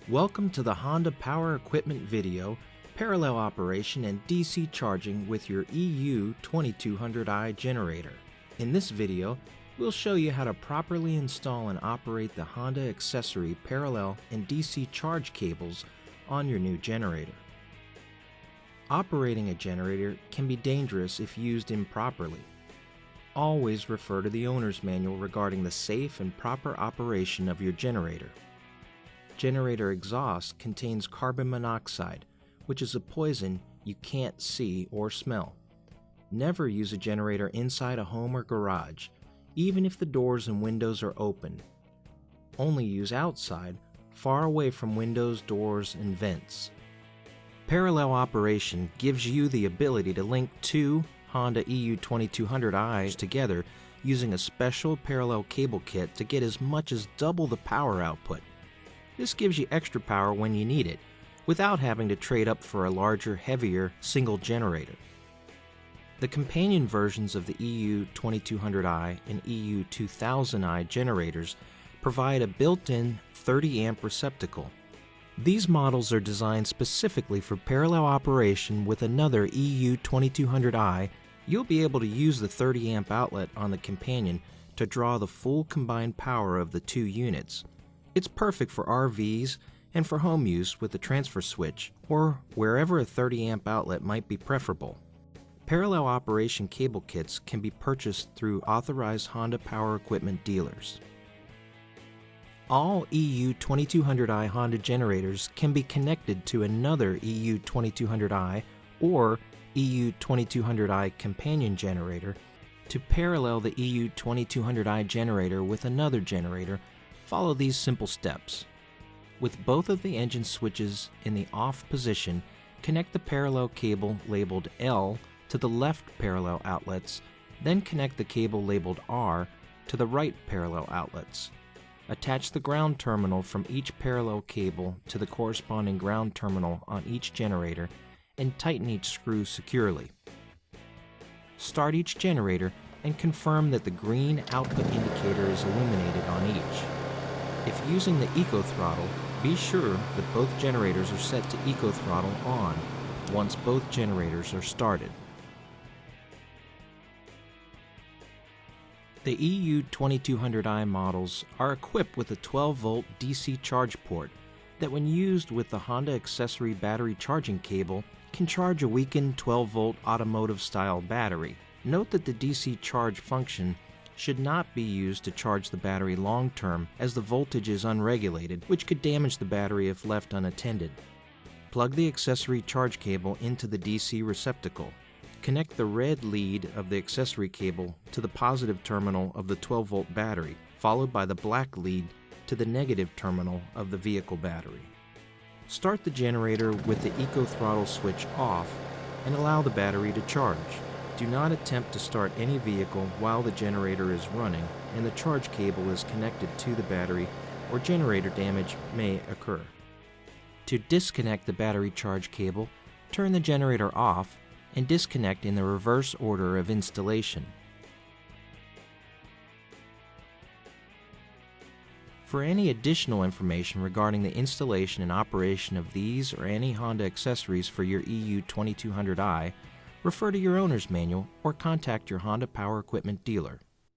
Welcome to the Honda Power Equipment video, parallel operation and DC charging with your EU2200i generator. In this video, we'll show you how to properly install and operate the Honda accessory parallel and DC charge cables on your new generator. Operating a generator can be dangerous if used improperly. Always refer to the owner's manual regarding the safe and proper operation of your generator. Generator exhaust contains carbon monoxide, which is a poison you can't see or smell. Never use a generator inside a home or garage, even if the doors and windows are open. Only use outside, far away from windows, doors, and vents. Parallel operation gives you the ability to link two Honda EU2200i's together using a special parallel cable kit to get as much as double the power output. This gives you extra power when you need it, without having to trade up for a larger, heavier single generator. The companion versions of the EU2200i and EU2000i generators provide a built-in 30-amp receptacle. These models are designed specifically for parallel operation with another EU2200i. You'll be able to use the 30-amp outlet on the companion to draw the full combined power of the two units. It's perfect for RVs and for home use with a transfer switch, or wherever a 30-amp outlet might be preferable. Parallel operation cable kits can be purchased through authorized Honda Power Equipment dealers. All EU2200i Honda generators can be connected to another EU2200i or EU2200i companion generator to parallel the EU2200i generator with another generator. Follow these simple steps. With both of the engine switches in the off position, connect the parallel cable labeled L to the left parallel outlets, then connect the cable labeled R to the right parallel outlets. Attach the ground terminal from each parallel cable to the corresponding ground terminal on each generator and tighten each screw securely. Start each generator and confirm that the green output indicator is illuminated on each. If using the Eco Throttle, be sure that both generators are set to Eco Throttle on once both generators are started. The EU2200i models are equipped with a 12-volt DC charge port that, when used with the Honda accessory battery charging cable, can charge a weakened 12-volt automotive-style battery. Note that the DC charge function should not be used to charge the battery long-term, as the voltage is unregulated, which could damage the battery if left unattended. Plug the accessory charge cable into the DC receptacle. Connect the red lead of the accessory cable to the positive terminal of the 12-volt battery, followed by the black lead to the negative terminal of the vehicle battery. Start the generator with the Eco Throttle switch off and allow the battery to charge. Do not attempt to start any vehicle while the generator is running and the charge cable is connected to the battery, or generator damage may occur. To disconnect the battery charge cable, turn the generator off and disconnect in the reverse order of installation. For any additional information regarding the installation and operation of these or any Honda accessories for your EU2200i, refer to your owner's manual or contact your Honda Power Equipment dealer.